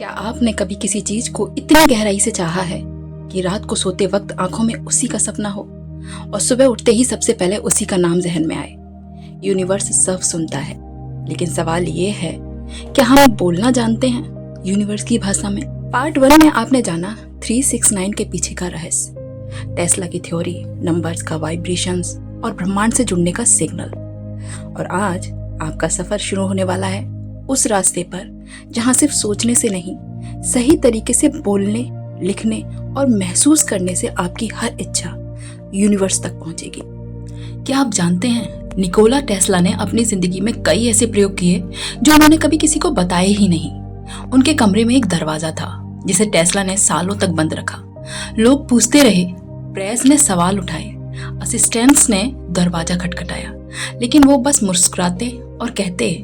क्या आपने कभी किसी चीज को इतनी गहराई से चाहा है कि रात को सोते वक्त आंखों में उसी का सपना हो और सुबह उठते ही सबसे पहले उसी का नाम जहन में आए? यूनिवर्स सब सुनता है, लेकिन सवाल ये है, क्या हम बोलना जानते हैं यूनिवर्स की भाषा में? पार्ट 1 में आपने जाना 369 के पीछे का रहस्य, टेस्ला की थ्योरी, नंबर्स का वाइब्रेशंस और ब्रह्मांड से जुड़ने का सिग्नल। और आज आपका सफर शुरू होने वाला है उस रास्ते पर जहां सिर्फ सोचने से नहीं, सही तरीके से बोलने, लिखने और महसूस करने से आपकी हर इच्छा यूनिवर्स तक पहुंचेगी। क्या आप जानते हैं, निकोला टेस्ला ने अपनी जिंदगी में कई ऐसे प्रयोग किए जो उन्होंने कभी किसी को बताए ही नहीं। उनके कमरे में एक दरवाजा था जिसे टेस्ला ने सालों तक बंद रखा। लोग पूछते रहे, प्रेस ने सवाल उठाए, असिस्टेंट्स ने दरवाजा खटखटाया, लेकिन वो बस मुस्कुराते और कहते,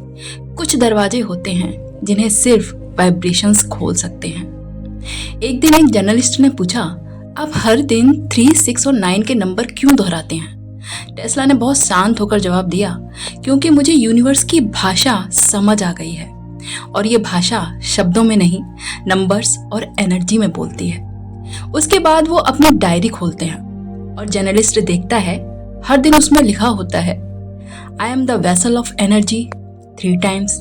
कुछ दरवाजे होते हैं जिन्हें सिर्फ वाइब्रेशंस खोल सकते हैं। एक दिन एक जर्नलिस्ट ने पूछा, आप हर दिन 3, 6 और 9 के नंबर क्यों दोहराते हैं? टेस्ला ने बहुत शांत होकर जवाब दिया, क्योंकि मुझे यूनिवर्स की भाषा समझ आ गई है और ये भाषा शब्दों में नहीं, नंबर्स और एनर्जी में बोलती है। उसके बाद वो अपनी डायरी खोलते हैं और जर्नलिस्ट देखता है, हर दिन उसमें लिखा होता है, I am the vessel of energy 3 times.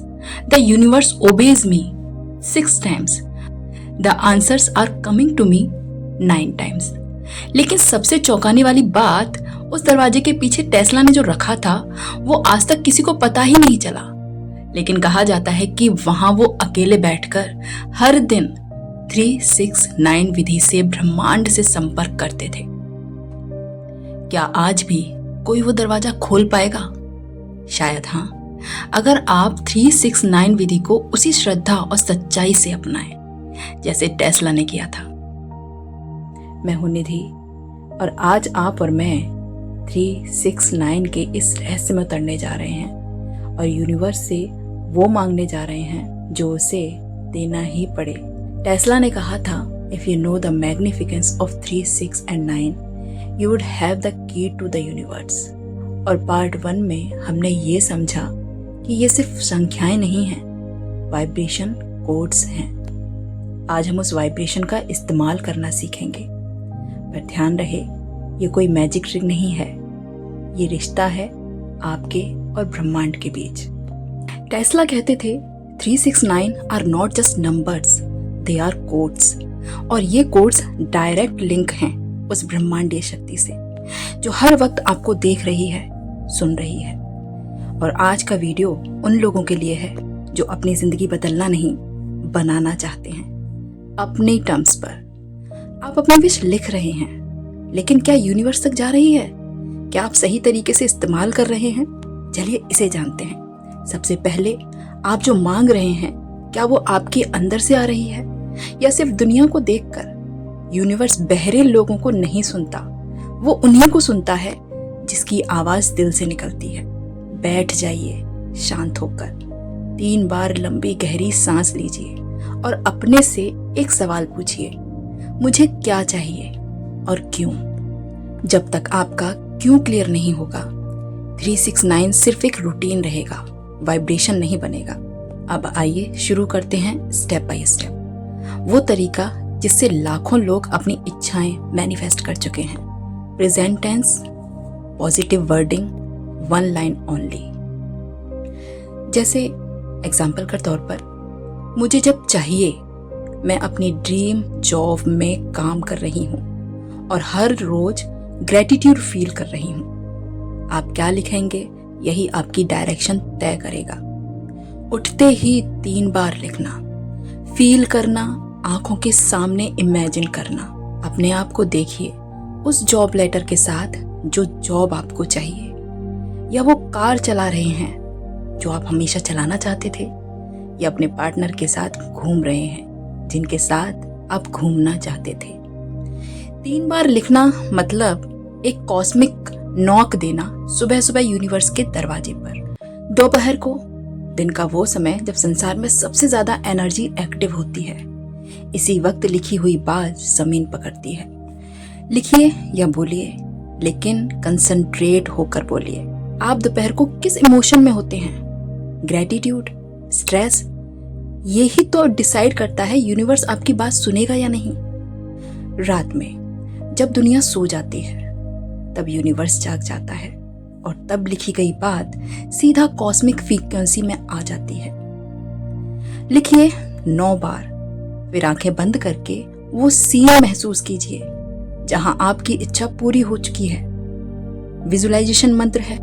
The universe obeys me 6 times. The answers are coming to me 9 times. लेकिन सबसे चौंकाने वाली बात, उस दरवाजे के पीछे टेस्ला ने जो रखा था वो आज तक किसी को पता ही नहीं चला। लेकिन कहा जाता है कि वहां वो अकेले बैठकर हर दिन 369 विधि से ब्रह्मांड से संपर्क करते थे। क्या आज भी कोई वो दरवाजा खोल पाएगा? शायद हाँ, अगर आप 369 विधि को उसी श्रद्धा और सच्चाई से अपनाएं जैसे टेस्ला ने किया था। मैं हूं निधि और आज आप और मैं 369 के इस रहस्य में उतरने जा रहे हैं और यूनिवर्स से वो मांगने जा रहे हैं जो उसे देना ही पड़े। टेस्ला ने कहा था, if you know the magnificence of 3, 6 and 9 you would have the key to the universe. और पार्ट 1 में हमने ये समझा कि ये सिर्फ संख्याएं नहीं हैं, वाइब्रेशन कोड्स हैं। आज हम उस वाइब्रेशन का इस्तेमाल करना सीखेंगे, पर ध्यान रहे, ये कोई मैजिक ट्रिक नहीं है, ये रिश्ता है आपके और ब्रह्मांड के बीच। टेस्ला कहते थे, 369 are not just numbers, they are codes. और ये कोड्स डायरेक्ट लिंक हैं उस ब्रह्मांडीय शक्ति से जो हर वक्त आपको देख रही है, सुन रही है। और आज का वीडियो उन लोगों के लिए है जो अपनी जिंदगी बदलना नहीं, बनाना चाहते हैं अपने टर्म्स पर। आप अपना विश लिख रहे हैं, लेकिन क्या यूनिवर्स तक जा रही है? क्या आप सही तरीके से इस्तेमाल कर रहे हैं? चलिए इसे जानते हैं। सबसे पहले, आप जो मांग रहे हैं, क्या वो आपके अंदर से आ रही है या सिर्फ दुनिया को देखकर? यूनिवर्स बहरे लोगों को नहीं सुनता, वो उन्हीं को सुनता है जिसकी आवाज दिल से निकलती है। बैठ जाइए शांत होकर, 3 बार लंबी गहरी सांस लीजिए और अपने से एक सवाल पूछिए, मुझे क्या चाहिए और क्यों? जब तक आपका क्यों क्लियर नहीं होगा, 369 सिर्फ एक रूटीन रहेगा, वाइब्रेशन नहीं बनेगा। अब आइए शुरू करते हैं स्टेप बाय स्टेप, वो तरीका जिससे लाखों लोग अपनी इच्छाएं मैनिफेस्ट कर चुके हैं। Present tense, positive wording, 1 line only. जैसे एग्जाम्पल के तौर पर, मुझे जब चाहिए, मैं अपनी ड्रीम जॉब में काम कर रही हूँ और हर रोज ग्रेटिट्यूड फील कर रही हूँ। आप क्या लिखेंगे, यही आपकी डायरेक्शन तय करेगा। उठते ही 3 बार लिखना, फील करना, आंखों के सामने इमेजिन करना, अपने आप को देखिए उस जॉब लेटर के साथ जो जॉब आपको चाहिए, या वो कार चला रहे हैं जो आप हमेशा चलाना चाहते थे, या अपने पार्टनर के साथ घूम रहे हैं जिनके साथ आप घूमना चाहते थे। 3 बार लिखना मतलब एक कॉस्मिक नॉक देना सुबह सुबह यूनिवर्स के दरवाजे पर। दोपहर को, दिन का वो समय जब संसार में सबसे ज्यादा एनर्जी एक्टिव होती है, इसी वक्त लिखी हुई बात जमीन पकड़ती है। लिखिए या बोलिए, लेकिन कंसंट्रेट होकर बोलिए। आप दोपहर को किस इमोशन में होते हैं? ग्रेटिट्यूड, स्ट्रेस यही तो डिसाइड करता है यूनिवर्स आपकी बात सुनेगा या नहीं। रात में जब दुनिया सो जाती है तब यूनिवर्स जाग जाता है और तब लिखी गई बात सीधा कॉस्मिक फ्रीक्वेंसी में आ जाती है। लिखिए 9 बार, फिर आंखें बंद करके वो सीन महसूस कीजिए जहां आपकी इच्छा पूरी हो चुकी है। विजुअलाइजेशन मंत्र है,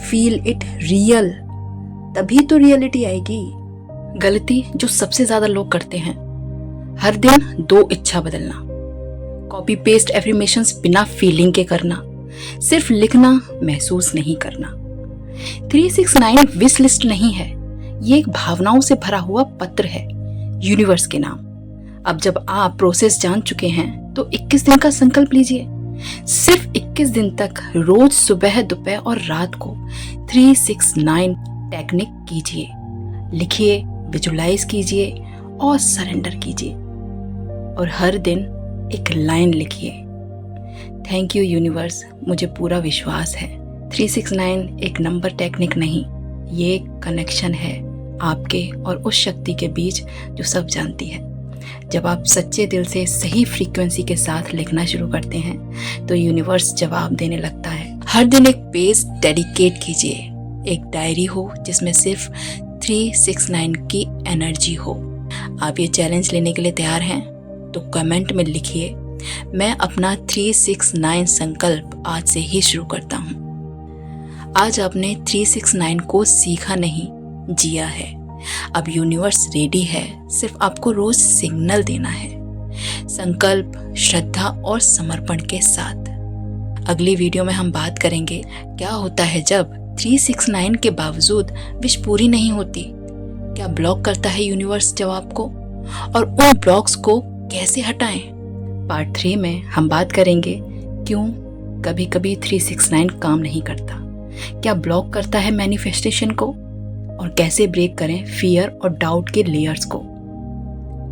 फील इट रियल, तभी तो रियलिटी आएगी। गलती जो सबसे ज्यादा लोग करते हैं, हर दिन 2 इच्छा बदलना, कॉपी पेस्ट एफर्मेशंस बिना फीलिंग के करना, सिर्फ लिखना, महसूस नहीं करना। 369 विश लिस्ट नहीं है, ये एक भावनाओं से भरा हुआ पत्र है यूनिवर्स के नाम। अब जब आप प्रोसेस जान चुके हैं तो 21 दिन का संकल्प लीजिए। सिर्फ 21 दिन तक रोज सुबह, दोपहर और रात को 369 टेक्निक कीजिए। लिखिए, विजुलाइज कीजिए और सरेंडर कीजिए। और हर दिन एक लाइन लिखिए, थैंक यू यूनिवर्स, मुझे पूरा विश्वास है। 369 एक नंबर टेक्निक नहीं, ये एक कनेक्शन है आपके और उस शक्ति के बीच जो सब जानती है। जब आप सच्चे दिल से सही फ्रीक्वेंसी के साथ लिखना शुरू करते हैं तो यूनिवर्स जवाब देने लगता है। हर दिन एक पेज डेडिकेट कीजिए, एक डायरी हो जिसमें सिर्फ 369 की एनर्जी हो। आप ये चैलेंज लेने के लिए तैयार हैं तो कमेंट में लिखिए, मैं अपना 369 संकल्प आज से ही शुरू करता हूँ। आज आपने 369 को सीखा नहीं, जिया है। अब यूनिवर्स रेडी है, सिर्फ आपको रोज सिग्नल देना है, संकल्प, श्रद्धा और समर्पण के साथ। अगली वीडियो में हम बात करेंगे क्या होता है जब 369 के बावजूद विश पूरी नहीं होती। क्या ब्लॉक करता है यूनिवर्स जवाब को, और उन ब्लॉक्स को कैसे हटाएं। पार्ट 3 में हम बात करेंगे क्यों कभी कभी 369 काम नहीं करता, क्या ब्लॉक करता है मैनिफेस्टेशन को, और कैसे ब्रेक करें फियर और डाउट के लेयर्स को।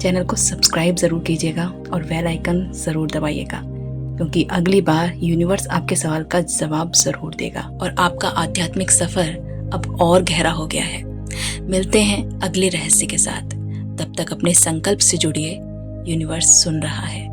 चैनल को सब्सक्राइब ज़रूर कीजिएगा और बेल आइकन ज़रूर दबाइएगा, क्योंकि अगली बार यूनिवर्स आपके सवाल का जवाब ज़रूर देगा और आपका आध्यात्मिक सफ़र अब और गहरा हो गया है। मिलते हैं अगले रहस्य के साथ, तब तक अपने संकल्प से जुड़िए, यूनिवर्स सुन रहा है।